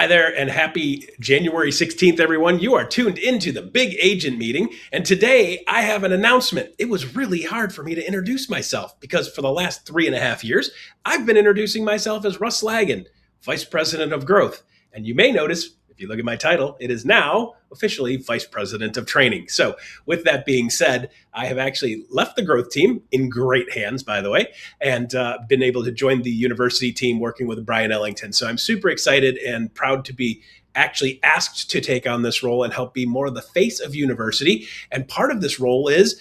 Hi there, and happy January 16th, everyone. You are tuned into the Big Agent Meeting, and today I have an announcement. It was really hard for me to introduce myself because for the last 3.5 years, I've been introducing myself as Russ Laggan, Vice President of Growth. And you may notice, if you look at my title, it is now officially Vice President of Training. So with that being said, I have actually left the growth team in great hands, by the way, and been able to join the university team working with Brian Ellington. So I'm super excited and proud to be actually asked to take on this role and help be more of the face of university. And part of this role is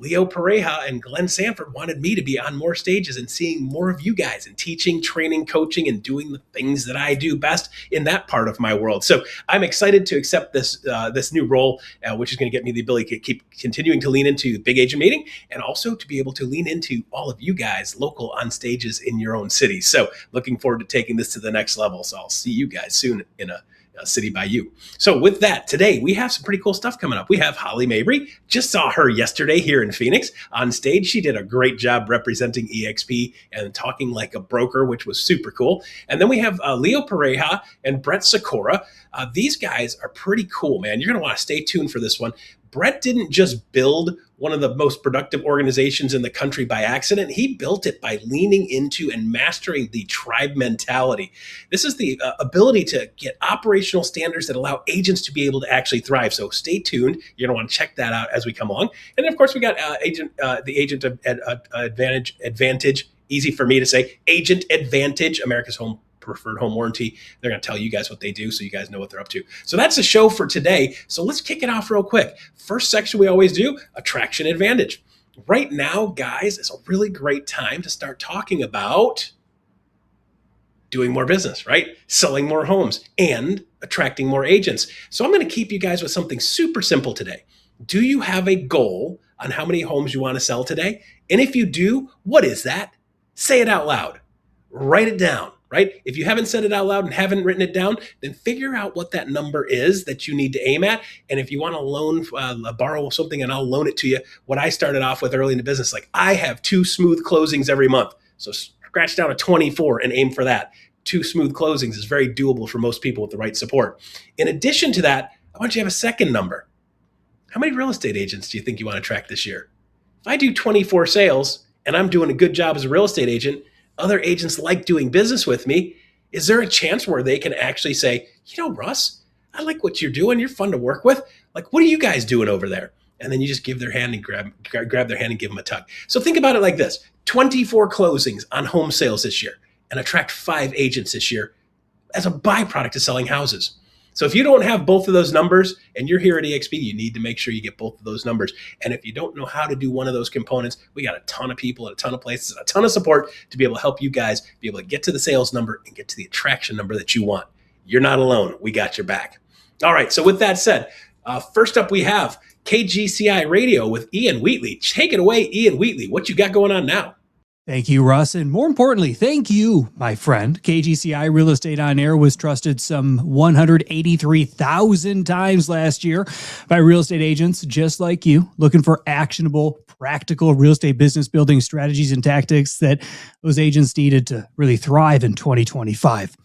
Leo Pareja and Glenn Sanford wanted me to be on more stages and seeing more of you guys and teaching, training, coaching, and doing the things that I do best in that part of my world. So I'm excited to accept this new role, which is going to get me the ability to keep continuing to lean into the Big Agent Meeting and also to be able to lean into all of you guys local on stages in your own city. So looking forward to taking this to the next level. So I'll see you guys soon in a city by you. So with that, today we have some pretty cool stuff coming up. We have Holly Mabery. Just saw her yesterday here in Phoenix on stage. She did a great job representing EXP and talking like a broker, which was super cool. And then we have Leo Pareja and Brett Sikora. These guys are pretty cool, man. You're going to want to stay tuned for this one. Brett didn't just build one of the most productive organizations in the country by accident. He built it by leaning into and mastering the tribe mentality. This is the ability to get operational standards that allow agents to be able to actually thrive. So stay tuned. You're going to want to check that out as we come along. And then, of course, we got the Agent Advantage, easy for me to say, Agent Advantage, America's preferred home warranty. They're going to tell you guys what they do so you guys know what they're up to. So that's the show for today. So let's kick it off real quick. First section we always do, attraction advantage. Right now, guys, is a really great time to start talking about doing more business, right? Selling more homes and attracting more agents. So I'm going to keep you guys with something super simple today. Do you have a goal on how many homes you want to sell today? And if you do, what is that? Say it out loud. Write it down. Right? If you haven't said it out loud and haven't written it down, then figure out what that number is that you need to aim at. And if you want to borrow something and I'll loan it to you, what I started off with early in the business, like I have 2 smooth closings every month. So scratch down a 24 and aim for that. 2 smooth closings is very doable for most people with the right support. In addition to that, I want you to have a second number. How many real estate agents do you think you want to attract this year? If I do 24 sales and I'm doing a good job as a real estate agent, other agents like doing business with me, is there a chance where they can actually say, you know, Russ, I like what you're doing. You're fun to work with. Like, what are you guys doing over there? And then you just give their hand and grab their hand and give them a tug. So think about it like this, 24 closings on home sales this year and attract 5 agents this year as a byproduct of selling houses. So if you don't have both of those numbers and you're here at EXP, you need to make sure you get both of those numbers. And if you don't know how to do one of those components, we got a ton of people at a ton of places, a ton of support to be able to help you guys be able to get to the sales number and get to the attraction number that you want. You're not alone. We got your back. All right. So with that said, first up we have KGCI Radio with Ian Wheatley. Take it away, Ian Wheatley. What you got going on now? Thank you, Russ. And more importantly, thank you, my friend. KGCI Real Estate On Air was trusted some 183,000 times last year by real estate agents just like you, looking for actionable, practical real estate business building strategies and tactics that those agents needed to really thrive in 2025.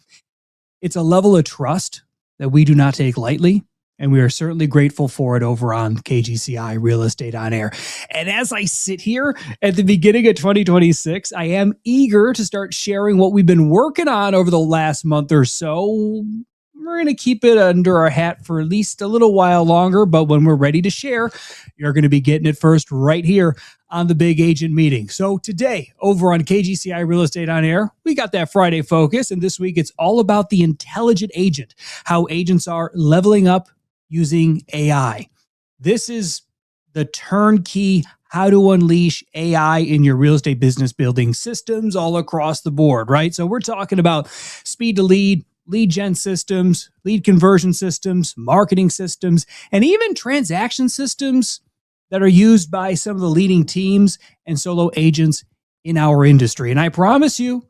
It's a level of trust that we do not take lightly, and we are certainly grateful for it over on KGCI Real Estate On Air. And as I sit here at the beginning of 2026, I am eager to start sharing what we've been working on over the last month or so. We're going to keep it under our hat for at least a little while longer, but when we're ready to share, you're going to be getting it first right here on the Big Agent Meeting. So today, over on KGCI Real Estate On Air, we got that Friday focus, and this week it's all about the intelligent agent, how agents are leveling up using AI. This is the turnkey how to unleash AI in your real estate business building systems all across the board, right? So we're talking about speed to lead gen systems, lead conversion systems, marketing systems, and even transaction systems that are used by some of the leading teams and solo agents in our industry. And I promise you,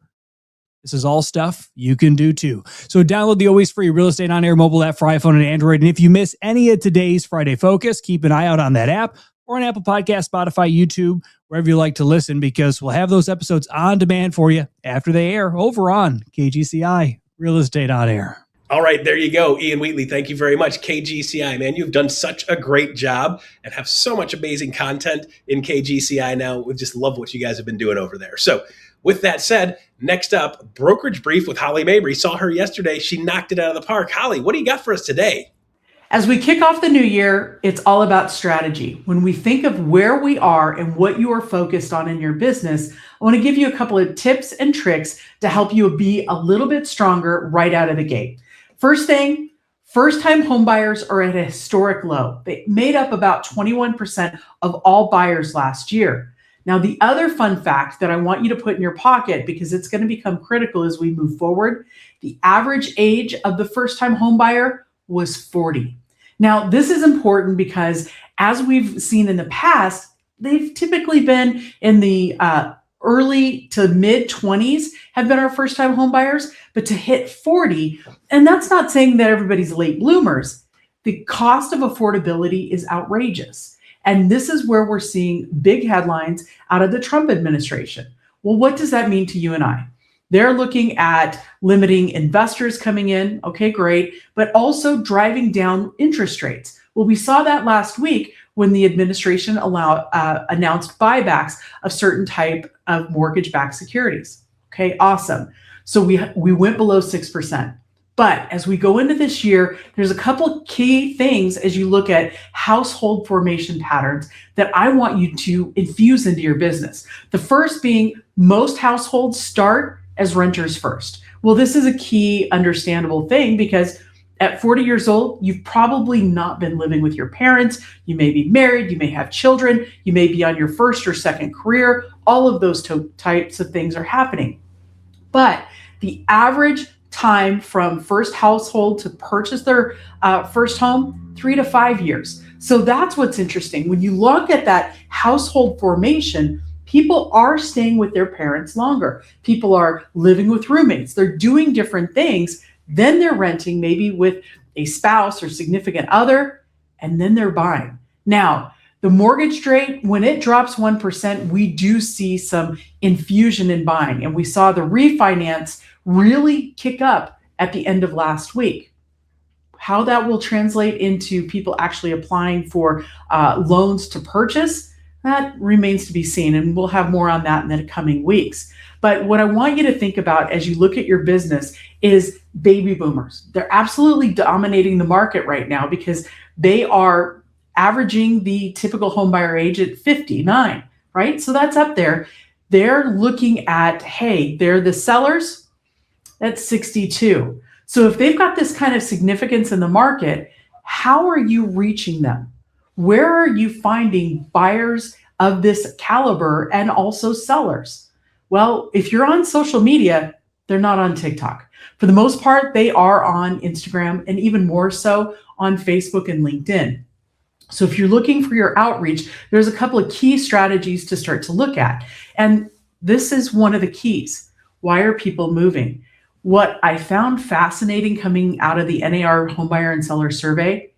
this is all stuff you can do too. So download the always free Real Estate On Air mobile app for iPhone and Android. And if you miss any of today's Friday Focus, keep an eye out on that app or on Apple Podcasts, Spotify, YouTube, wherever you like to listen, because we'll have those episodes on demand for you after they air over on KGCI Real Estate On Air. All right, there you go. Ian Wheatley, thank you very much. KGCI, man, you've done such a great job and have so much amazing content in KGCI now. We just love what you guys have been doing over there. So with that said, next up, Brokerage Brief with Holly Mabery. Saw her yesterday. She knocked it out of the park. Holly, what do you got for us today? As we kick off the new year, it's all about strategy. When we think of where we are and what you are focused on in your business, I want to give you a couple of tips and tricks to help you be a little bit stronger right out of the gate. First thing, first-time homebuyers are at a historic low. They made up about 21% of all buyers last year. Now, the other fun fact that I want you to put in your pocket, because it's going to become critical as we move forward, the average age of the first-time homebuyer was 40. Now, this is important because as we've seen in the past, they've typically been in the early to mid 20s have been our first time home buyers, but to hit 40, and that's not saying that everybody's late bloomers, the cost of affordability is outrageous. And this is where we're seeing big headlines out of the Trump administration. Well, what does that mean to you and I? They're looking at limiting investors coming in. Okay, great. But also driving down interest rates. Well, we saw that last week when the administration announced buybacks of certain type of mortgage-backed securities. Okay, awesome. So we went below 6%. But as we go into this year, there's a couple of key things as you look at household formation patterns that I want you to infuse into your business. The first being most households start as renters first. Well, this is a key understandable thing because at 40 years old, you've probably not been living with your parents. You may be married, you may have children, you may be on your first or second career. All of those types of things are happening. But the average time from first household to purchase their first home, 3 to 5 years. So that's what's interesting. When you look at that household formation, people are staying with their parents longer. People are living with roommates. They're doing different things. Then they're renting maybe with a spouse or significant other, and then they're buying. Now, the mortgage rate, when it drops 1%, we do see some infusion in buying. And we saw the refinance really kick up at the end of last week. How that will translate into people actually applying for loans to purchase, that remains to be seen. And we'll have more on that in the coming weeks. But what I want you to think about as you look at your business is baby boomers. They're absolutely dominating the market right now because they are averaging the typical home buyer age at 59, right? So that's up there. They're looking at, hey, they're the sellers at 62. So if they've got this kind of significance in the market, how are you reaching them? Where are you finding buyers of this caliber and also sellers? Well, if you're on social media, they're not on TikTok. For the most part, they are on Instagram and even more so on Facebook and LinkedIn. So if you're looking for your outreach, there's a couple of key strategies to start to look at. And this is one of the keys. Why are people moving? What I found fascinating coming out of the NAR Homebuyer and Seller Survey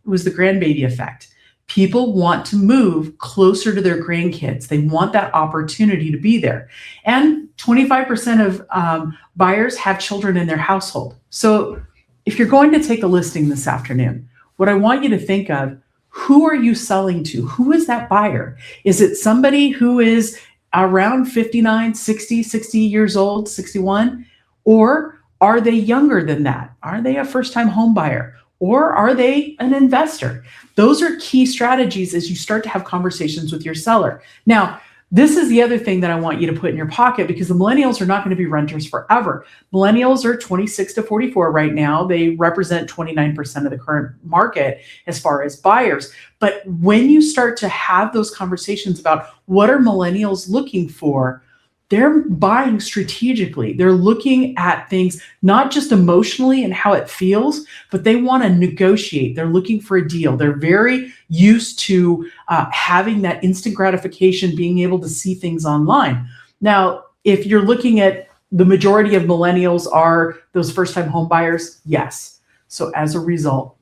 was the Grandbaby Effect. People want to move closer to their grandkids. They want that opportunity to be there. And 25% of buyers have children in their household. So if you're going to take a listing this afternoon, what I want you to think of, who are you selling to? Who is that buyer? Is it somebody who is around 59, 60 years old, 61? Or are they younger than that? Are they a first-time home buyer? Or are they an investor? Those are key strategies as you start to have conversations with your seller. Now, this is the other thing that I want you to put in your pocket because the millennials are not going to be renters forever. Millennials are 26 to 44 right now. They represent 29% of the current market as far as buyers. But when you start to have those conversations about what are millennials looking for, they're buying strategically. They're looking at things not just emotionally and how it feels, but they want to negotiate. They're looking for a deal. They're very used to having that instant gratification, being able to see things online. Now, if you're looking at the majority of millennials are those first-time home buyers, yes. So as a result,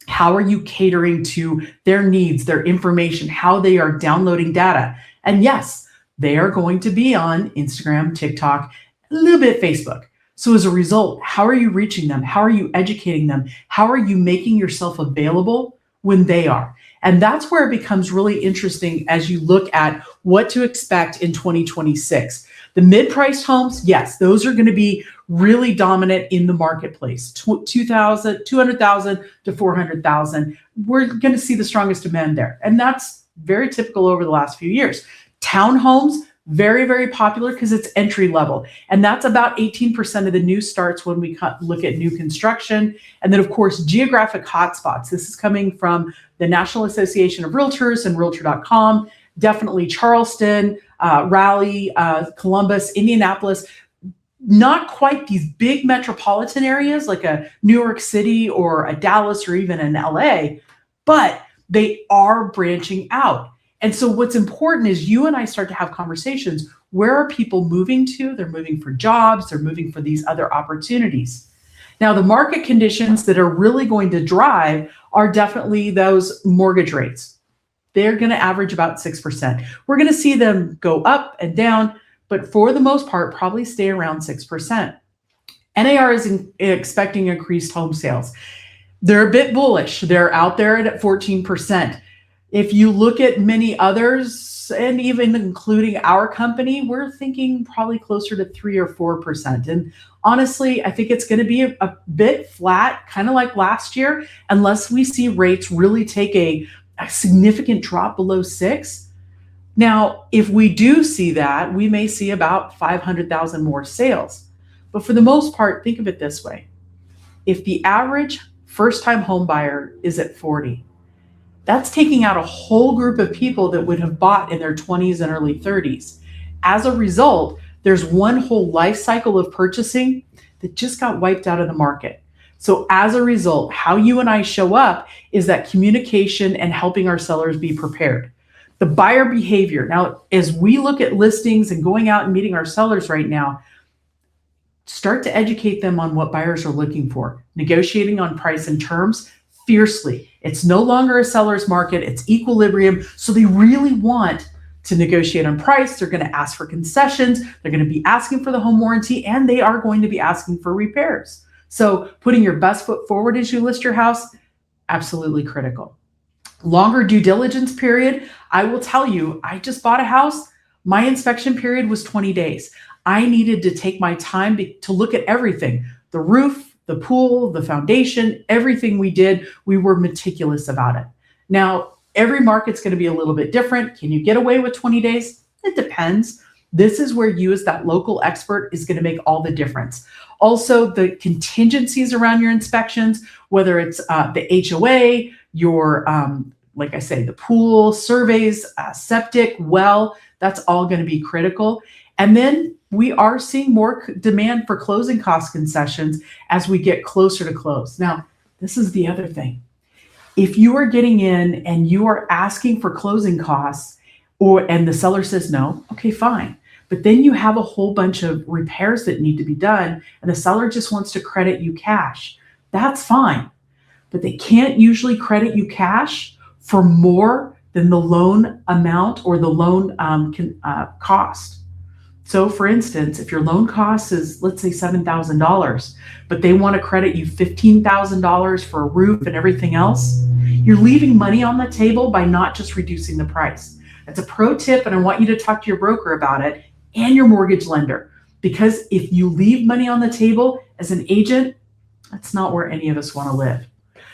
how are you catering to their needs, their information, how they are downloading data? And yes, they are going to be on Instagram, TikTok, a little bit Facebook. So as a result, how are you reaching them? How are you educating them? How are you making yourself available when they are? And that's where it becomes really interesting as you look at what to expect in 2026. The mid-priced homes, yes, those are going to be really dominant in the marketplace. 200,000 to 400,000. We're going to see the strongest demand there. And that's very typical over the last few years. Townhomes, very, very popular because it's entry level. And that's about 18% of the new starts when we look at new construction. And then, of course, geographic hotspots. This is coming from the National Association of Realtors and Realtor.com. Definitely Charleston, Raleigh, Columbus, Indianapolis. Not quite these big metropolitan areas like a New York City or a Dallas or even an LA, but they are branching out. And so what's important is you and I start to have conversations. Where are people moving to? They're moving for jobs. They're moving for these other opportunities. Now, the market conditions that are really going to drive are definitely those mortgage rates. They're going to average about 6%. We're going to see them go up and down, but for the most part, probably stay around 6%. NAR is expecting increased home sales. They're a bit bullish. They're out there at 14%. If you look at many others, and even including our company, we're thinking probably closer to 3 or 4%. And honestly, I think it's going to be a bit flat, kind of like last year, unless we see rates really take a significant drop below 6. Now, if we do see that, we may see about 500,000 more sales. But for the most part, think of it this way. If the average first-time home buyer is at 40, that's taking out a whole group of people that would have bought in their 20s and early 30s. As a result, there's one whole life cycle of purchasing that just got wiped out of the market. So as a result, how you and I show up is that communication and helping our sellers be prepared. The buyer behavior. Now, as we look at listings and going out and meeting our sellers right now, start to educate them on what buyers are looking for, negotiating on price and terms fiercely. It's no longer a seller's market, it's equilibrium. So they really want to negotiate on price. They're going to ask for concessions. They're going to be asking for the home warranty, and they are going to be asking for repairs. So putting your best foot forward as you list your house, absolutely critical. Longer due diligence period. I will tell you, I just bought a house. My inspection period was 20 days. I needed to take my time to look at everything, the roof, the pool, the foundation, everything we did, we were meticulous about it. Now, every market's going to be a little bit different. Can you get away with 20 days? It depends. This is where you as that local expert is going to make all the difference. Also, the contingencies around your inspections, whether it's the HOA, your, like I say, the pool, surveys, septic, well, that's all going to be critical. And then we are seeing more demand for closing cost concessions as we get closer to close. Now, this is the other thing. If you are getting in and you are asking for closing costs, and the seller says no, okay, fine. But then you have a whole bunch of repairs that need to be done, and the seller just wants to credit you cash. That's fine. But they can't usually credit you cash for more than the loan amount or the loan cost. So for instance, if your loan cost is, let's say $7,000, but they want to credit you $15,000 for a roof and everything else, you're leaving money on the table by not just reducing the price. That's a pro tip, and I want you to talk to your broker about it and your mortgage lender, because if you leave money on the table as an agent, that's not where any of us want to live.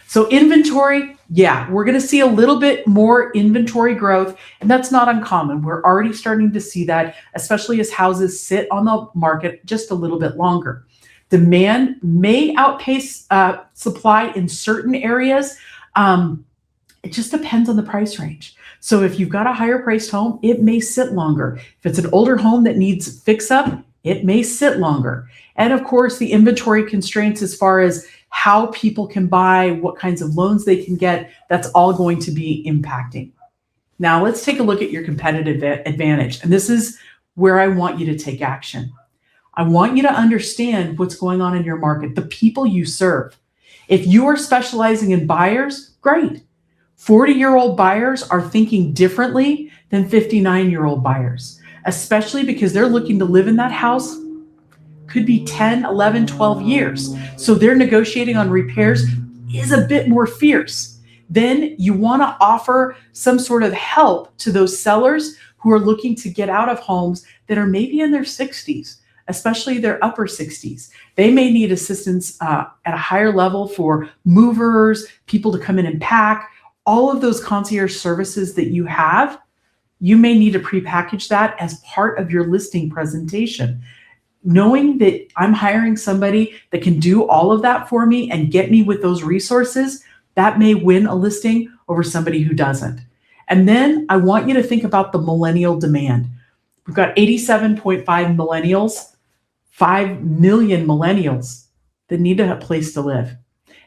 So inventory, yeah, we're going to see a little bit more inventory growth, and that's not uncommon. We're already starting to see that, especially as houses sit on the market just a little bit longer. Demand may outpace supply in certain areas. It just depends on the price range. So if you've got a higher priced home, it may sit longer. If it's an older home that needs fix up, it may sit longer. And of course, the inventory constraints as far as how people can buy, what kinds of loans they can get, that's all going to be impacting. Now let's take a look at your competitive advantage. And this is where I want you to take action. I want you to understand what's going on in your market, the people you serve. If you are specializing in buyers, great. 40-year-old buyers are thinking differently than 59-year-old buyers, especially because they're looking to live in that house could be 10, 11, 12 years. So their negotiating on repairs is a bit more fierce. Then you want to offer some sort of help to those sellers who are looking to get out of homes that are maybe in their 60s, especially their upper 60s. They may need assistance at a higher level for movers, people to come in and pack, all of those concierge services that you have. You may need to prepackage that as part of your listing presentation. Knowing that I'm hiring somebody that can do all of that for me and get me with those resources, that may win a listing over somebody who doesn't. And then I want you to think about the millennial demand. We've got 87.5 millennials, 5 million millennials that need a place to live.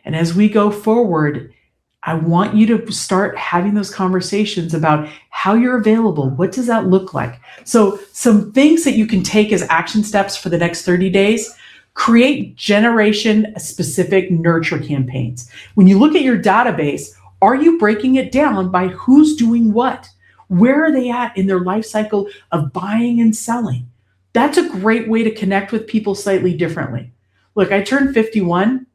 And as we go forward, I want you to start having those conversations about how you're available. What does that look like? So some things that you can take as action steps for the next 30 days, create generation specific nurture campaigns. When you look at your database, are you breaking it down by who's doing what? Where are they at in their life cycle of buying and selling? That's a great way to connect with people slightly differently. Look, I turned 51.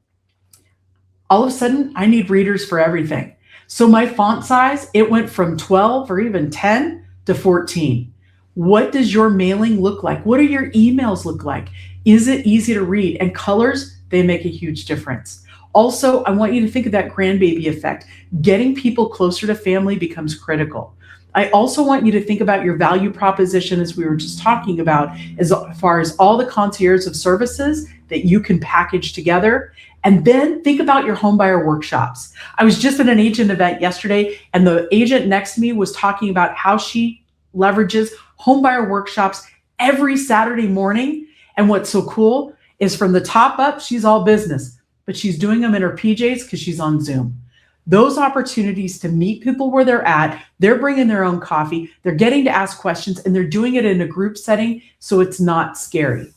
All of a sudden, I need readers for everything. So my font size, it went from 12 or even 10 to 14. What does your mailing look like? What do your emails look like? Is it easy to read? And colors, they make a huge difference. Also, I want you to think of that grandbaby effect. Getting people closer to family becomes critical. I also want you to think about your value proposition, as we were just talking about, as far as all the concierge of services that you can package together. And then think about your homebuyer workshops. I was just at an agent event yesterday, and the agent next to me was talking about how she leverages homebuyer workshops every Saturday morning. And what's so cool is from the top up, she's all business, but she's doing them in her PJs because she's on Zoom. Those opportunities to meet people where they're at, they're bringing their own coffee, they're getting to ask questions, and they're doing it in a group setting, so it's not scary.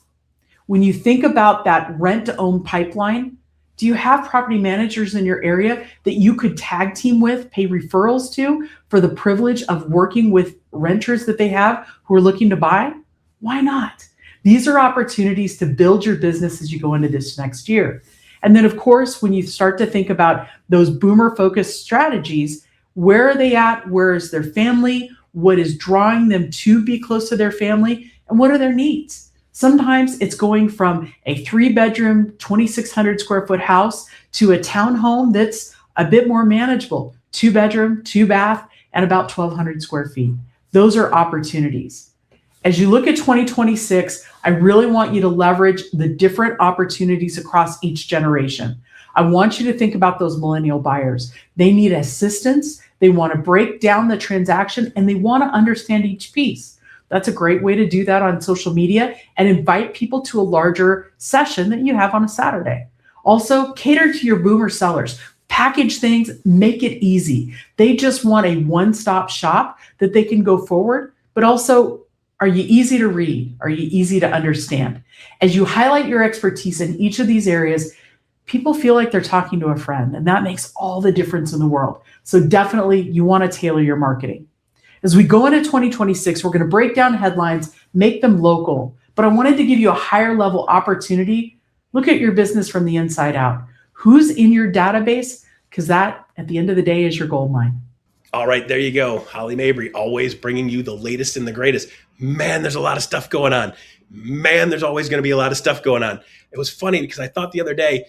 When you think about that rent to own pipeline, do you have property managers in your area that you could tag team with, pay referrals to for the privilege of working with renters that they have who are looking to buy? Why not? These are opportunities to build your business as you go into this next year. And then, of course, when you start to think about those boomer-focused strategies, where are they at? Where is their family? What is drawing them to be close to their family? And what are their needs? Sometimes it's going from a 3-bedroom, 2,600 square foot house to a townhome that's a bit more manageable, 2-bedroom, 2-bath, and about 1,200 square feet. Those are opportunities. As you look at 2026, I really want you to leverage the different opportunities across each generation. I want you to think about those millennial buyers. They need assistance. They want to break down the transaction, and they want to understand each piece. That's a great way to do that on social media and invite people to a larger session that you have on a Saturday. Also, cater to your boomer sellers. Package things, make it easy. They just want a one-stop shop that they can go forward, but also, are you easy to read? Are you easy to understand? As you highlight your expertise in each of these areas, people feel like they're talking to a friend, and that makes all the difference in the world. So definitely, you want to tailor your marketing. As we go into 2026, we're going to break down headlines, make them local, but I wanted to give you a higher level opportunity. Look at your business from the inside out. Who's in your database? Because that, at the end of the day, is your gold mine. All right, there you go. Holly Mabery, always bringing you the latest and the greatest. Man, there's a lot of stuff going on. Man, there's always going to be a lot of stuff going on. It was funny because I thought the other day,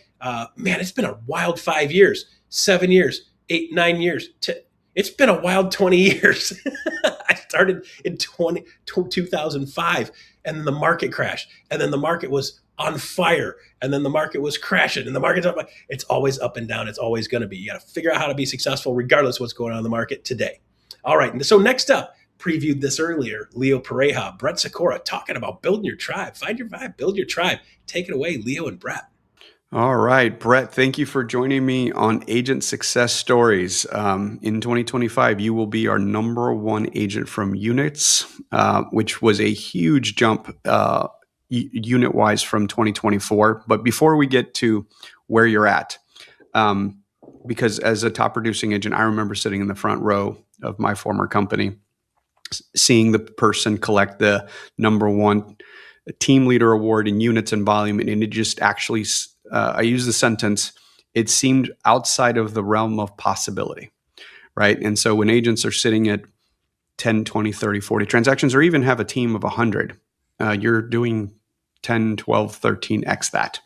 man, it's been a wild 5 years, 7 years, 8, 9 years. It's been a wild 20 years. I started in 2005, and then the market crashed, and then the market was on fire, and then the market was crashing, and the market's up. It's always up and down. It's always going to be. You got to figure out how to be successful regardless of what's going on in the market today. All right, so next up, previewed this earlier, Leo Pareja, Brett Sikora, talking about building your tribe. Find your vibe, build your tribe. Take it away, Leo and Brett. All right, Brett, thank you for joining me on Agent Success Stories. In 2025, you will be our #1 agent from units, which was a huge jump unit-wise from 2024. But before we get to where you're at, because as a top producing agent, I remember sitting in the front row of my former company, seeing the person collect the #1 team leader award in units and volume, and it just actually, I use the sentence, it seemed outside of the realm of possibility, right? And so when agents are sitting at 10, 20, 30, 40 transactions, or even have a team of 100, you're doing 10, 12, 13x that.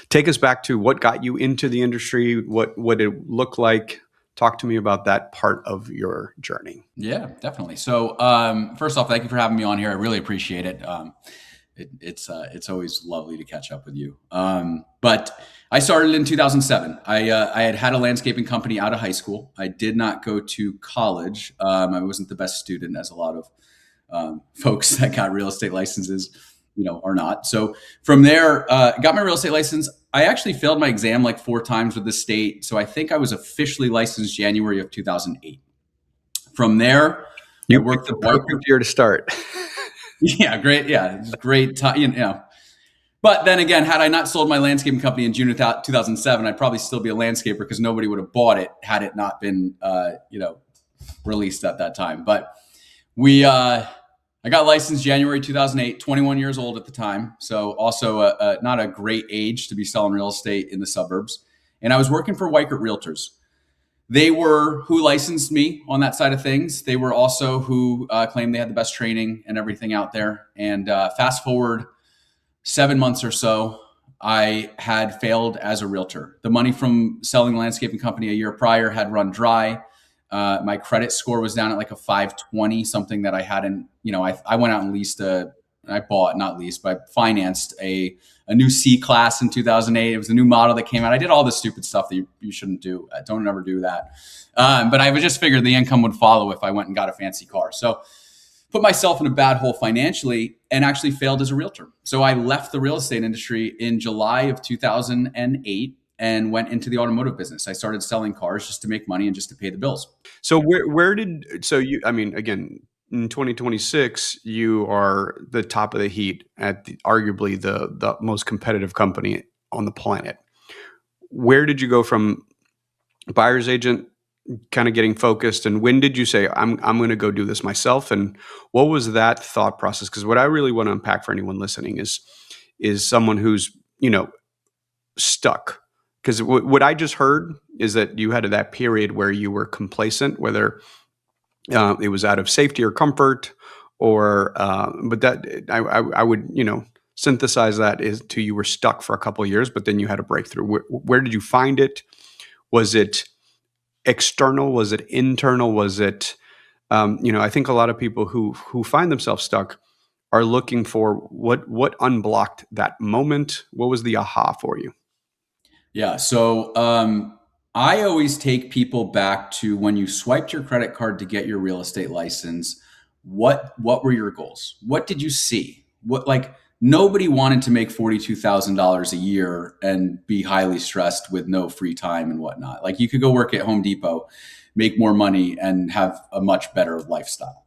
Take us back to what got you into the industry, what it looked like. Talk to me about that part of your journey. Yeah, definitely. So first off, thank you for having me on here. I really appreciate it. It's always lovely to catch up with you. But I started in 2007. I had a landscaping company out of high school. I did not go to college. I wasn't the best student, as a lot of folks that got real estate licenses, are not. So from there, got my real estate license. I actually failed my exam like 4 times with the state. So I think I was officially licensed January of 2008. From there, you I worked the perfect year to start. Yeah, great. Yeah, it's great time. But then again, had I not sold my landscaping company in June of 2007, I'd probably still be a landscaper because nobody would have bought it had it not been, released at that time. But I got licensed January 2008, 21 years old at the time. So also not a great age to be selling real estate in the suburbs. And I was working for Weichert Realtors. They were who licensed me on that side of things. They were also who claimed they had the best training and everything out there. And fast forward 7 months or so, I had failed as a realtor. The money from selling the landscaping company a year prior had run dry. My credit score was down at like a 520, something that I hadn't, I went out and financed a new C class in 2008. It was a new model that came out. I did all this stupid stuff that you shouldn't do. Don't ever do that. But I just figured the income would follow if I went and got a fancy car. So put myself in a bad hole financially and actually failed as a realtor. So I left the real estate industry in July of 2008 and went into the automotive business. I started selling cars just to make money and just to pay the bills. So again, in 2026, you are the top of the heat at arguably the most competitive company on the planet. Where did you go from buyer's agent, kind of getting focused, and when did you say, I'm going to go do this myself? And what was that thought process? Because what I really want to unpack for anyone listening is someone who's, stuck. Because what I just heard is that you had that period where you were complacent, whether it was out of safety or comfort, but that I would synthesize that is to you were stuck for a couple of years, but then you had a breakthrough. Where did you find it? Was it external? Was it internal? Was it I think a lot of people who find themselves stuck are looking for what unblocked that moment. What was the aha for you? Yeah. So I always take people back to when you swiped your credit card to get your real estate license. What were your goals? What did you see? Nobody wanted to make $42,000 a year and be highly stressed with no free time and whatnot. Like, you could go work at Home Depot, make more money, and have a much better lifestyle.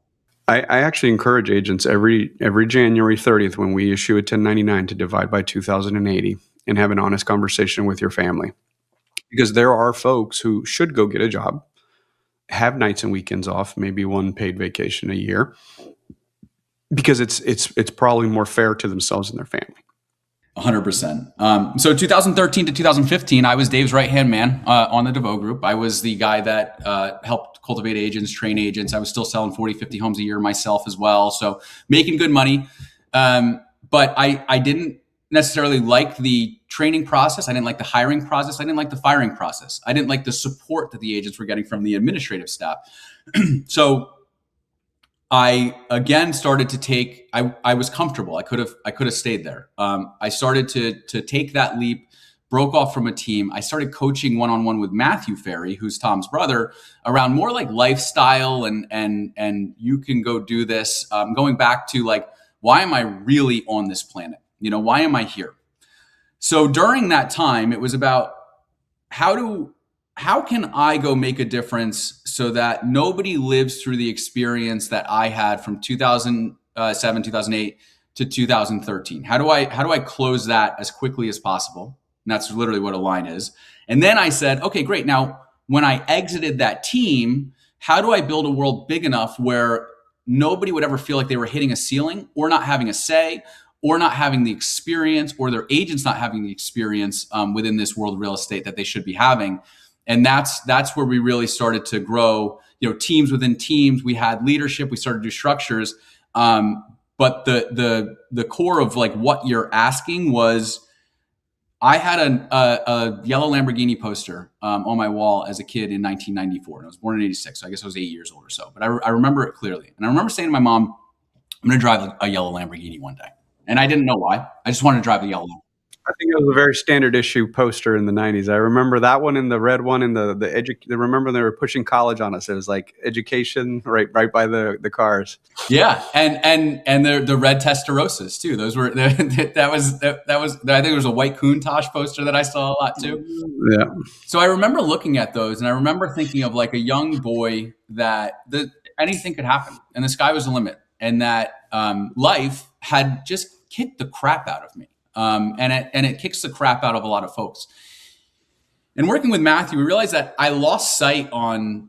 I actually encourage agents every January 30th when we issue a 1099 to divide by 2,080 and have an honest conversation with your family. Because there are folks who should go get a job, have nights and weekends off, maybe one paid vacation a year, because it's probably more fair to themselves and their family. 100%. So 2013 to 2015, I was Dave's right-hand man on the DeVoe Group. I was the guy that helped cultivate agents, train agents. I was still selling 40, 50 homes a year myself as well. So making good money. But I didn't necessarily like the training process. I didn't like the hiring process. I didn't like the firing process. I didn't like the support that the agents were getting from the administrative staff. So I again started to take, I was comfortable. I could have stayed there. I started to take that leap, broke off from a team. I started coaching one-on-one with Matthew Ferry, who's Tom's brother, around more like lifestyle and you can go do this. Going back to like, why am I really on this planet? Why am I here? So during that time, it was about how can I go make a difference so that nobody lives through the experience that I had from 2007, 2008 to 2013? How do I close that as quickly as possible? And that's literally what a line is. And then I said, okay, great. Now, when I exited that team, how do I build a world big enough where nobody would ever feel like they were hitting a ceiling or not having a say or not having the experience or their agents not having the experience within this world of real estate that they should be having. And that's where we really started to grow, teams within teams. We had leadership, we started to do structures. But the core of like what you're asking was, I had a yellow Lamborghini poster on my wall as a kid in 1994. And I was born in 86, so I guess I was 8 years old or so. But I remember it clearly. And I remember saying to my mom, I'm going to drive a yellow Lamborghini one day. And I didn't know why. I just wanted to drive a yellow Lamborghini. I think it was a very standard issue poster in the 90s. I remember that one and the red one and I remember they were pushing college on us. It was like education right by the cars. Yeah, and the red Testarossas too. Those were that was I think there was a white Countach poster that I saw a lot too. Yeah. So I remember looking at those, and I remember thinking of like a young boy that anything could happen, and the sky was the limit, and that life had just kicked the crap out of me. And it kicks the crap out of a lot of folks. And working with Matthew, we realized that I lost sight on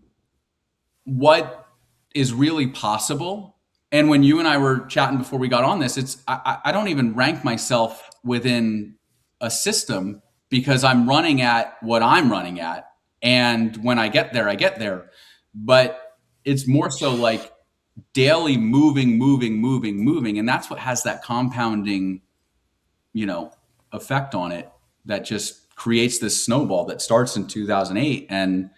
what is really possible. And when you and I were chatting before we got on this, I don't even rank myself within a system because I'm running at what I'm running at. And when I get there, I get there. But it's more so like daily moving. And that's what has that compounding effect on it that just creates this snowball that starts in 2008 and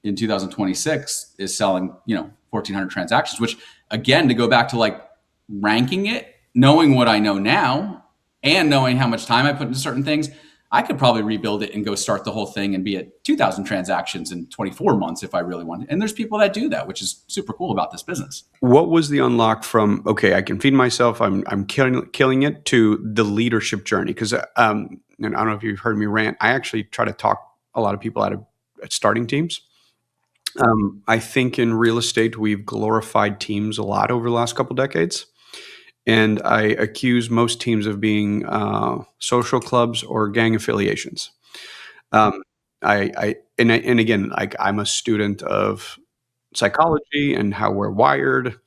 in 2026 is selling, 1,400 transactions, which again, to go back to like ranking it, knowing what I know now and knowing how much time I put into certain things, I could probably rebuild it and go start the whole thing and be at 2,000 transactions in 24 months if I really wanted. And there's people that do that, which is super cool about this business. What was the unlock from, okay, I can feed myself, I'm killing it, to the leadership journey? Because and I don't know if you've heard me rant, I actually try to talk a lot of people out of starting teams. I think in real estate, we've glorified teams a lot over the last couple decades. And I accuse most teams of being social clubs or gang affiliations. And again, like I'm a student of psychology and how we're wired.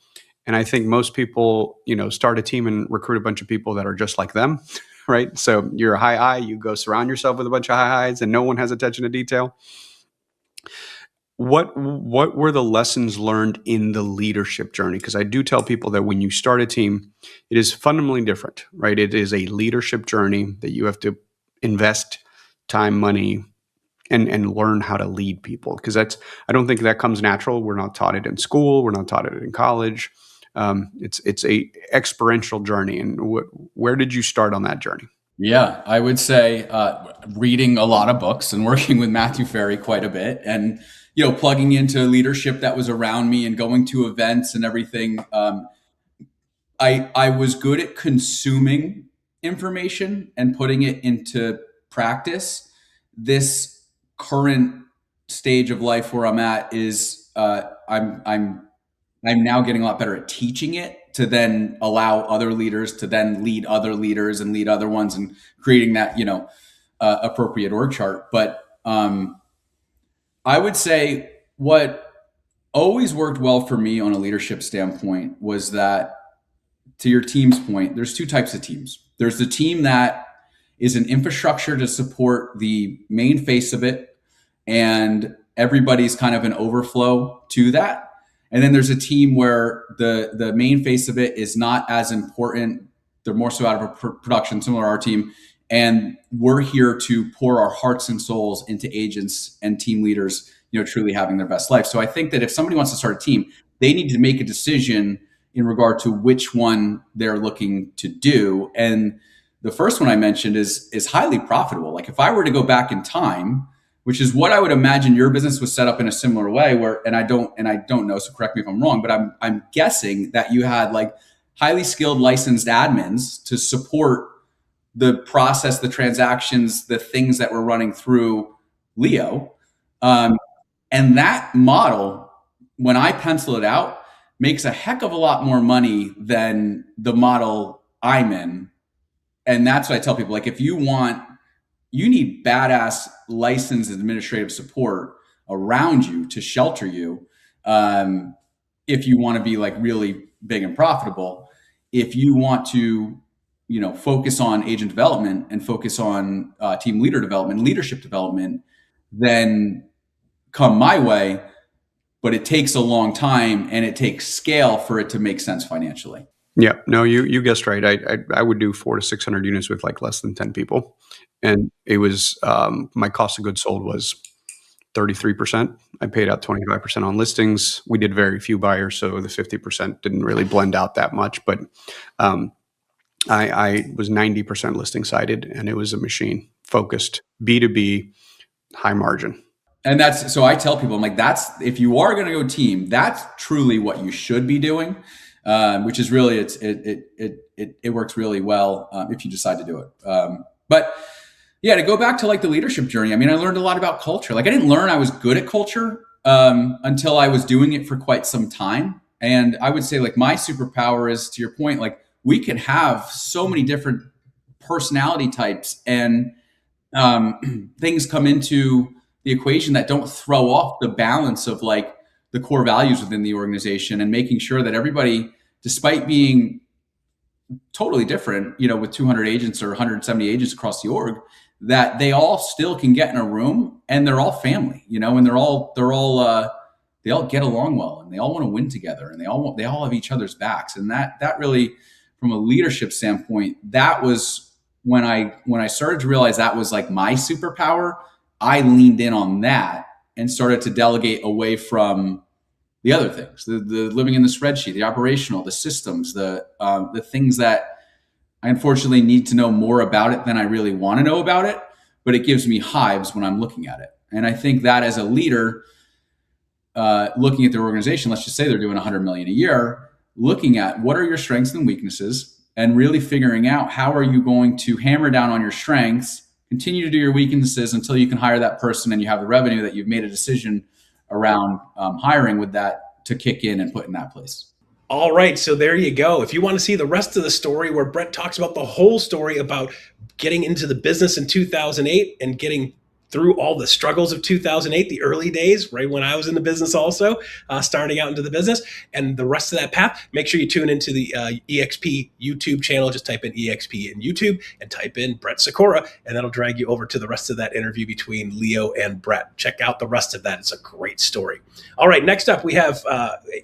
And I think most people, start a team and recruit a bunch of people that are just like them, right? So you're a high I, you go surround yourself with a bunch of high highs and no one has attention to detail. What were the lessons learned in the leadership journey? Because I do tell people that when you start a team, it is fundamentally different, right? It is a leadership journey that you have to invest time, money, and learn how to lead people. Because I don't think that comes natural. We're not taught it in school. We're not taught it in college. It's a experiential journey. And where did you start on that journey? Yeah, I would say reading a lot of books and working with Matthew Ferry quite a bit, and plugging into leadership that was around me and going to events and everything. I was good at consuming information and putting it into practice. This current stage of life where I'm at is I'm now getting a lot better at teaching it to then allow other leaders to then lead other leaders and lead other ones and creating that, appropriate org chart. But I would say what always worked well for me on a leadership standpoint was that, to your team's point, there's two types of teams. There's the team that is an infrastructure to support the main face of it, and everybody's kind of an overflow to that. And then there's a team where the main face of it is not as important. They're more so out of a production, similar to our team. And we're here to pour our hearts and souls into agents and team leaders, truly having their best life. So I think that if somebody wants to start a team, they need to make a decision in regard to which one they're looking to do. And the first one I mentioned is highly profitable. Like if I were to go back in time, which is what I would imagine your business was set up in a similar way, where, and I don't know, so correct me if I'm wrong, but I'm guessing that you had like highly skilled licensed admins to support the process, the transactions, the things that were running through Leo. And that model, when I pencil it out, makes a heck of a lot more money than the model I'm in. And that's what I tell people, like, if you need badass licensed administrative support around you to shelter you. if you want to be like really big and profitable. If you want to, focus on agent development and focus on team leader development, leadership development, then come my way. But it takes a long time and it takes scale for it to make sense financially. Yeah, no, you guessed right. I would do 400 to 600 units with like less than 10 people, and it was my cost of goods sold was 33%. I paid out 25% on listings. We did very few buyers, so the 50% didn't really blend out that much. But I was 90% listing sided, and it was a machine focused B2B, high margin. And that's, so I tell people, I'm like, if you are going to go team, that's truly what you should be doing, which is really, it works really well if you decide to do it. But yeah, to go back to like the leadership journey, I mean, I learned a lot about culture. Like I didn't learn I was good at culture until I was doing it for quite some time. And I would say like my superpower is, to your point, like we can have so many different personality types and things come into the equation that don't throw off the balance of like the core values within the organization, and making sure that everybody, despite being totally different, with 200 agents or 170 agents across the org, that they all still can get in a room and they're all family, and they all get along well, and they all want to win together, and they all have each other's backs. And that really, from a leadership standpoint, that was when I started to realize that was like my superpower. I leaned in on that and started to delegate away from the other things, the living in the spreadsheet, the operational, the systems, the things that I unfortunately need to know more about it than I really want to know about it, but it gives me hives when I'm looking at it. And I think that as a leader, looking at their organization, let's just say they're doing 100 million a year, looking at what are your strengths and weaknesses, and really figuring out how are you going to hammer down on your strengths, continue to do your weaknesses until you can hire that person and you have the revenue that you've made a decision around hiring with that to kick in and put in that place. All right, so there you go. If you want to see the rest of the story where Brett talks about the whole story about getting into the business in 2008 and getting through all the struggles of 2008, the early days, right when I was in the business also, starting out into the business, and the rest of that path, make sure you tune into the EXP YouTube channel. Just type in EXP in YouTube and type in Brett Sikora, and that'll drag you over to the rest of that interview between Leo and Brett. Check out the rest of that. It's a great story. All right, next up, we have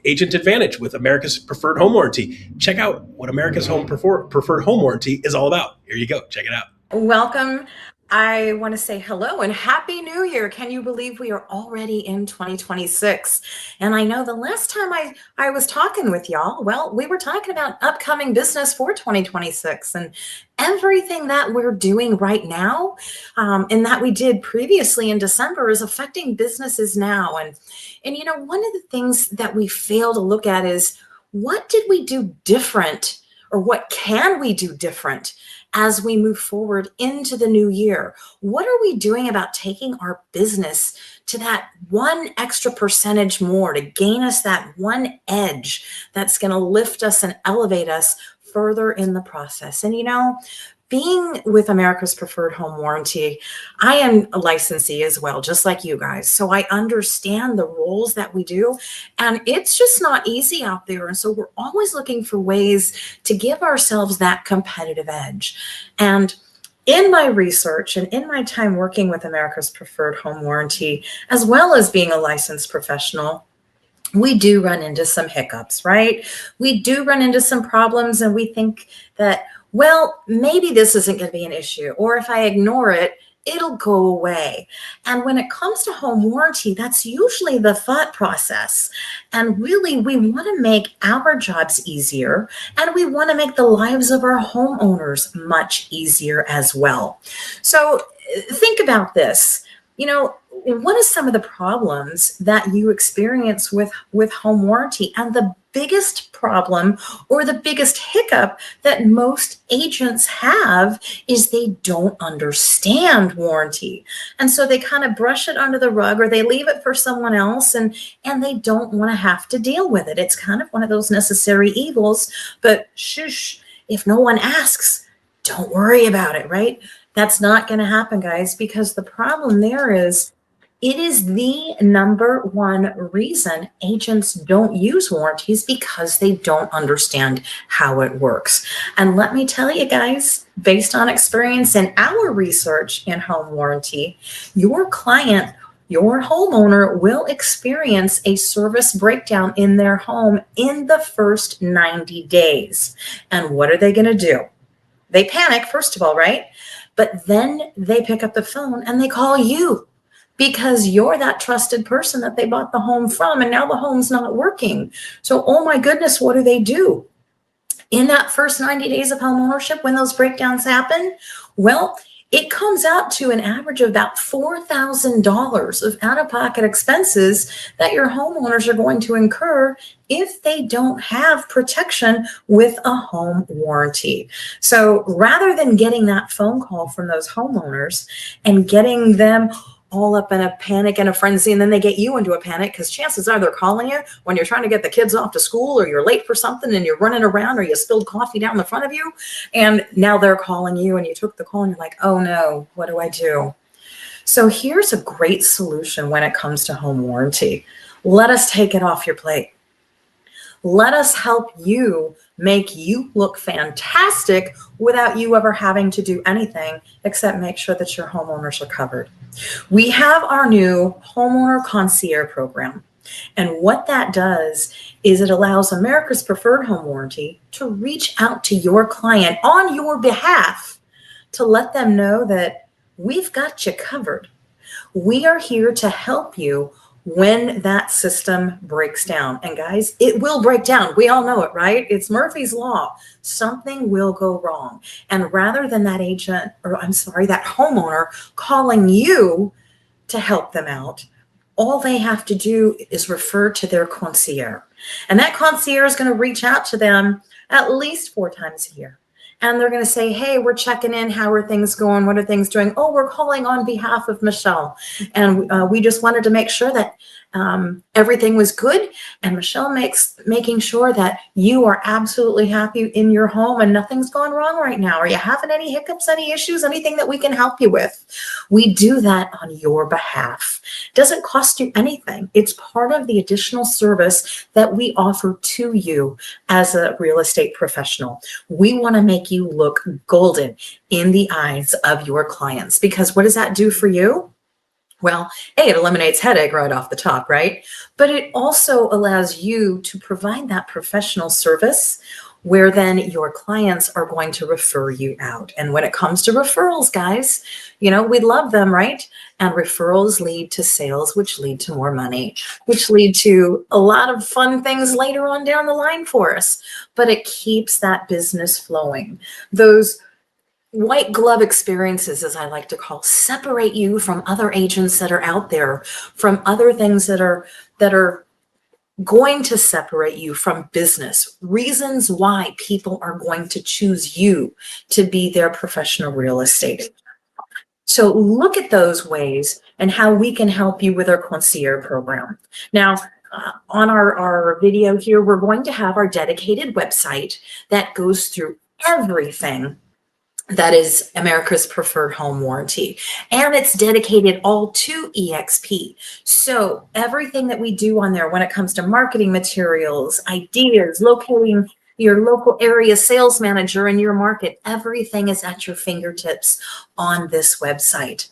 Agent Advantage with America's Preferred Home Warranty. Check out what America's Preferred Home Warranty is all about. Here you go. Check it out. Welcome. I want to say hello and Happy New Year. Can you believe we are already in 2026? And I know the last time I was talking with y'all, well, we were talking about upcoming business for 2026 and everything that we're doing right now and that we did previously in December is affecting businesses now. And one of the things that we fail to look at is what did we do different, or what can we do different as we move forward into the new year? What are we doing about taking our business to that one extra percentage more to gain us that one edge that's going to lift us and elevate us further in the process? And being with America's Preferred Home Warranty, I am a licensee as well, just like you guys. So I understand the roles that we do, and it's just not easy out there. And so we're always looking for ways to give ourselves that competitive edge. And in my research and in my time working with America's Preferred Home Warranty, as well as being a licensed professional, we do run into some hiccups, right? We do run into some problems, and we think that, well, maybe this isn't going to be an issue, or if I ignore it, it'll go away. And when it comes to home warranty, that's usually the thought process. And really, we want to make our jobs easier, and we want to make the lives of our homeowners much easier as well. So think about this. What are some of the problems that you experience with home warranty? And the biggest problem or the biggest hiccup that most agents have is they don't understand warranty. And so they kind of brush it under the rug, or they leave it for someone else, and they don't want to have to deal with it. It's kind of one of those necessary evils, but shush, if no one asks, don't worry about it, right? That's not going to happen, guys, because the problem there is It is the number one reason agents don't use warranties, because they don't understand how it works. And let me tell you guys, based on experience in our research in home warranty, your client, your homeowner will experience a service breakdown in their home in the first 90 days. And what are they going to do? They panic, first of all, right? But then they pick up the phone and they call you, because you're that trusted person that they bought the home from, and now the home's not working. So, oh my goodness, what do? In that first 90 days of home ownership, when those breakdowns happen, well, it comes out to an average of about $4,000 of out-of-pocket expenses that your homeowners are going to incur if they don't have protection with a home warranty. So rather than getting that phone call from those homeowners and getting them all up in a panic and a frenzy, and then they get you into a panic, because chances are they're calling you when you're trying to get the kids off to school, or you're late for something and you're running around, or you spilled coffee down the front of you, and now they're calling you and you took the call and you're like, oh no, what do I do? So here's a great solution when it comes to home warranty. Let us take it off your plate. Let us help you make you look fantastic without you ever having to do anything except make sure that your homeowners are covered. We have our new homeowner concierge program. And what that does is it allows America's Preferred Home Warranty to reach out to your client on your behalf to let them know that we've got you covered. We are here to help you when that system breaks down. And guys, it will break down. We all know it, right? It's Murphy's Law. Something will go wrong. And rather than that that homeowner calling you to help them out, all they have to do is refer to their concierge. And that concierge is going to reach out to them at least 4 times a year. And they're going to say, hey, we're checking in. How are things going? What are things doing? Oh, we're calling on behalf of Michelle. And we just wanted to make sure that everything was good. And Michelle making sure that you are absolutely happy in your home and nothing's gone wrong right now. Are you having any hiccups, any issues, anything that we can help you with? We do that on your behalf. It doesn't cost you anything. It's part of the additional service that we offer to you as a real estate professional. We want to make you look golden in the eyes of your clients, because what does that do for you? Well, it eliminates headache right off the top, right? But it also allows you to provide that professional service where then your clients are going to refer you out. And when it comes to referrals, guys, we love them, right? And referrals lead to sales, which lead to more money, which lead to a lot of fun things later on down the line for us. But it keeps that business flowing. Those white glove experiences, as I like to call, separate you from other agents that are out there, from other things that are going to separate you from business, reasons why people are going to choose you to be their professional real estate agent. So look at those ways and how we can help you with our concierge program. Now, on our video here, we're going to have our dedicated website that goes through everything that is America's Preferred Home Warranty. And it's dedicated all to EXP. So everything that we do on there when it comes to marketing materials, ideas, locating your local area sales manager in your market, everything is at your fingertips on this website.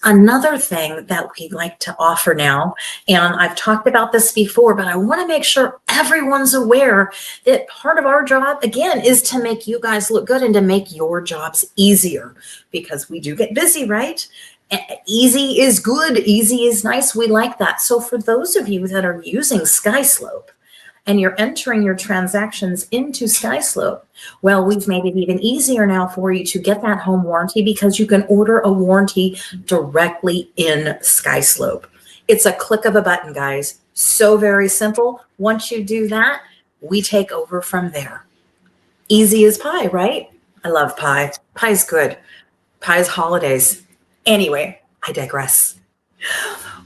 Another thing that we like to offer now, and I've talked about this before, but I want to make sure everyone's aware that part of our job, again, is to make you guys look good and to make your jobs easier, because we do get busy, right? Easy is good. Easy is nice. We like that. So for those of you that are using SkySlope, and you're entering your transactions into SkySlope, well, we've made it even easier now for you to get that home warranty, because you can order a warranty directly in SkySlope. It's a click of a button, guys. So very simple. Once you do that, we take over from there. Easy as pie, right? I love pie. Pie's good. Pie's holidays. Anyway, I digress.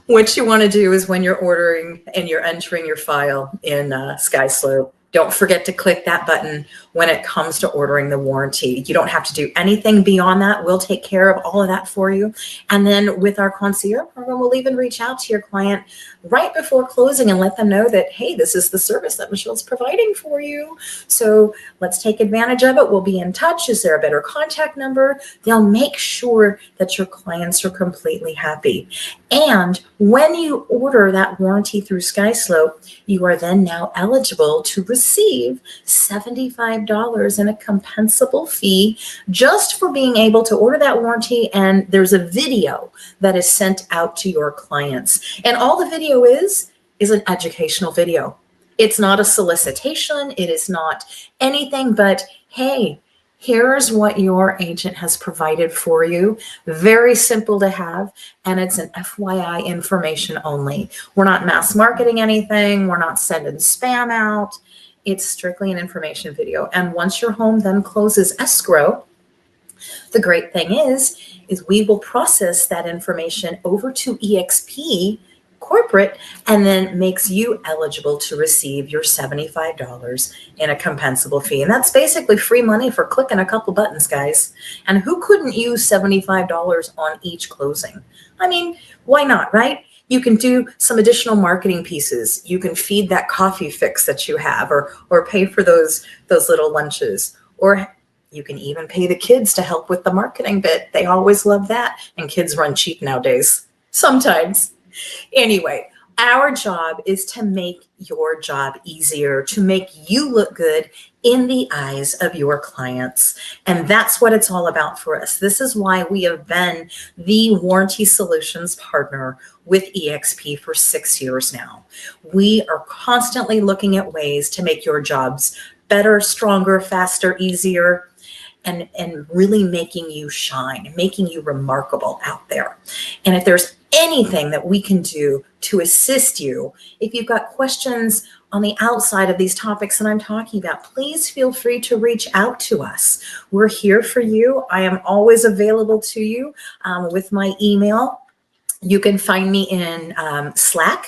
What you want to do is when you're ordering and you're entering your file in SkySlope, Don't forget to click that button when it comes to ordering the warranty. You don't have to do anything beyond that. We'll take care of all of that for you. And then with our concierge program, we'll even reach out to your client right before closing and let them know that, hey, this is the service that Michelle's providing for you. So let's take advantage of it. We'll be in touch. Is there a better contact number? They'll make sure that your clients are completely happy. And when you order that warranty through SkySlope, you are then now eligible to receive $75 in a compensable fee just for being able to order that warranty. And there's a video that is sent out to your clients. And all the video is an educational video. It's not a solicitation. It is not anything but, hey, here's what your agent has provided for you. Very simple to have, and it's an FYI information only. We're not mass marketing anything. We're not sending spam out. It's strictly an information video. And once your home then closes escrow, the great thing is we will process that information over to EXP corporate, and then makes you eligible to receive your $75 in a compensable fee. And that's basically free money for clicking a couple buttons, guys. And who couldn't use $75 on each closing? I mean, why not, right? You can do some additional marketing pieces. You can feed that coffee fix that you have, or pay for those little lunches, or you can even pay the kids to help with the marketing bit. They always love that. And kids run cheap nowadays, sometimes. Anyway, our job is to make your job easier, to make you look good in the eyes of your clients. And that's what it's all about for us. This is why we have been the warranty solutions partner with EXP for 6 years now. We are constantly looking at ways to make your jobs better, stronger, faster, easier, and really making you shine, making you remarkable out there. And if there's anything that we can do to assist you, if you've got questions on the outside of these topics that I'm talking about, please feel free to reach out to us. We're here for you. I am always available to you with my email. You can find me in Slack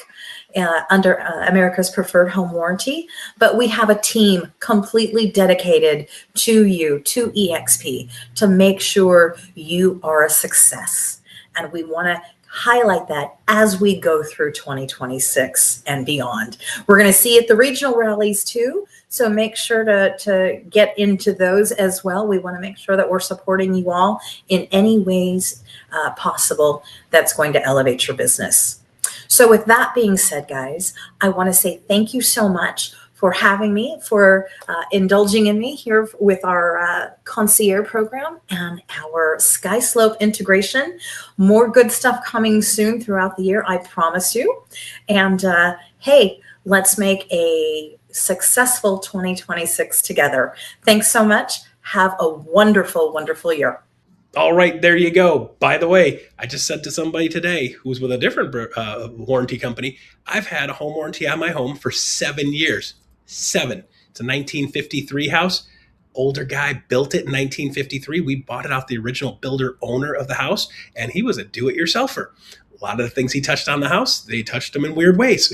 under America's Preferred Home Warranty, but we have a team completely dedicated to you, to EXP, to make sure you are a success. And we want to highlight that as we go through 2026 and beyond. We're going to see at the regional rallies too, so make sure to get into those as well. We want to make sure that we're supporting you all in any ways possible that's going to elevate your business. So with that being said, guys, I want to say thank you so much for having me, for indulging in me here with our concierge program and our SkySlope integration. More good stuff coming soon throughout the year, I promise you. And hey, let's make a successful 2026 together. Thanks so much. Have a wonderful, wonderful year. All right, there you go. By the way, I just said to somebody today who was with a different warranty company, I've had a home warranty on my home for 7 years. 7. It's a 1953 house. Older guy built it in 1953. We bought it off the original builder owner of the house, and he was a do-it-yourselfer. A lot of the things he touched on the house, they touched them in weird ways.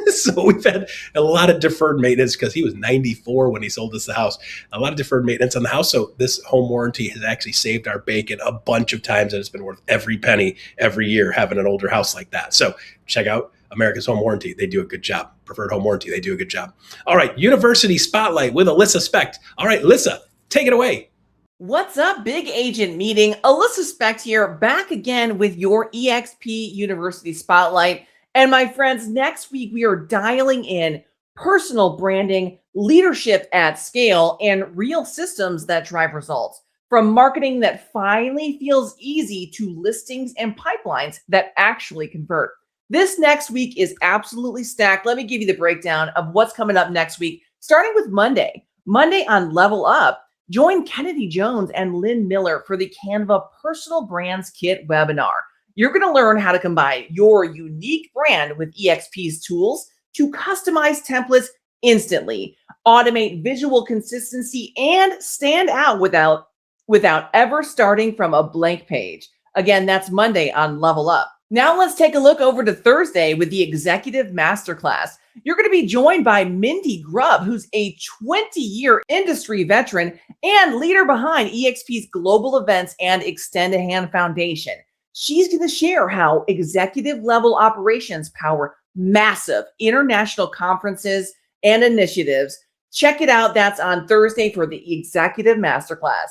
So we've had a lot of deferred maintenance because he was 94 when he sold us the house. A lot of deferred maintenance on the house. So this home warranty has actually saved our bacon a bunch of times, and it's been worth every penny every year having an older house like that. So check out America's Home Warranty. They do a good job. Preferred Home Warranty. They do a good job. All right. University Spotlight with Alyssa Specht. All right, Alyssa, take it away. What's up, big agent meeting? Alyssa Specht here, back again with your EXP University Spotlight. And my friends, next week we are dialing in personal branding, leadership at scale, and real systems that drive results. From marketing that finally feels easy to listings and pipelines that actually convert. This next week is absolutely stacked. Let me give you the breakdown of what's coming up next week, starting with Monday. Monday on Level Up, join Kennedy Jones and Lynn Miller for the Canva Personal Brands Kit webinar. You're going to learn how to combine your unique brand with EXP's tools to customize templates instantly, automate visual consistency, and stand out without ever starting from a blank page. Again, that's Monday on Level Up. Now let's take a look over to Thursday with the Executive Masterclass. You're going to be joined by Mindy Grubb, who's a 20-year industry veteran and leader behind eXp's global events and Extend a Hand Foundation. She's going to share how executive level operations power massive international conferences and initiatives. Check it out. That's on Thursday for the Executive Masterclass.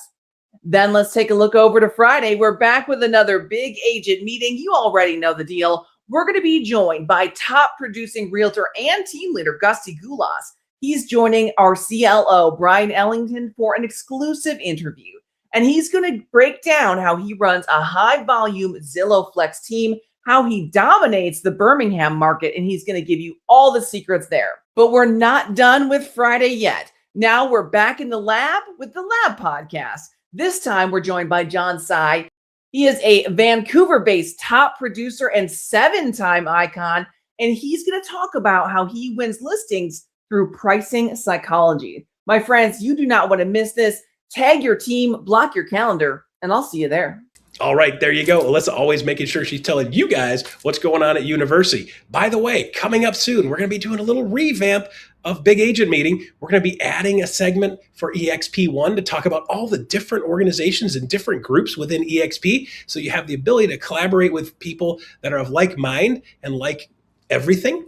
Then let's take a look over to Friday. We're back with another big agent meeting. You already know the deal. We're going to be joined by top producing realtor and team leader, Gusty Gulas. He's joining our CLO, Brian Ellington, for an exclusive interview. And he's going to break down how he runs a high volume Zillow Flex team, how he dominates the Birmingham market, and he's going to give you all the secrets there. But we're not done with Friday yet. Now we're back in the lab with the Lab Podcast. This time we're joined by John Tsai. He is a Vancouver-based top producer and 7-time icon, and he's going to talk about how he wins listings through pricing psychology. My friends, you do not want to miss this. Tag your team, block your calendar, and I'll see you there. All right, there you go. Alyssa always making sure she's telling you guys what's going on at University. By the way, coming up soon, we're going to be doing a little revamp of Big Agent Meeting. We're going to be adding a segment for EXP1 to talk about all the different organizations and different groups within EXP. So you have the ability to collaborate with people that are of like mind and like everything.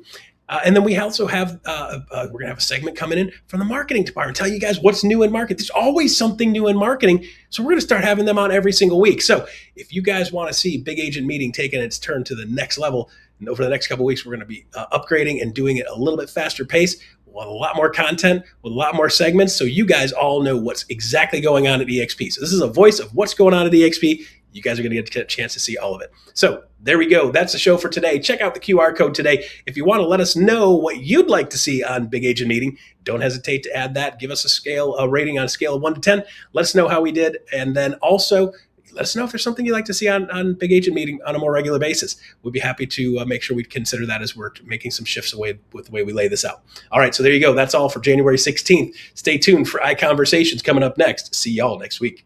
And then we also have, we're going to have a segment coming in from the marketing department, tell you guys what's new in market. There's always something new in marketing. So we're going to start having them on every single week. So if you guys want to see Big Agent Meeting taking its turn to the next level, and over the next couple of weeks, we're going to be upgrading and doing it a little bit faster pace with a lot more content, with a lot more segments. So you guys all know what's exactly going on at EXP. So this is a voice of what's going on at EXP. You guys are going to get a chance to see all of it. So there we go. That's the show for today. Check out the QR code today. If you want to let us know what you'd like to see on Big Agent Meeting, don't hesitate to add that. Give us a rating on a scale of 1 to 10. Let us know how we did. And then also let us know if there's something you'd like to see on Big Agent Meeting on a more regular basis. We'd be happy to make sure we'd consider that as we're making some shifts away with the way we lay this out. All right. So there you go. That's all for January 16th. Stay tuned for iConversations coming up next. See y'all next week.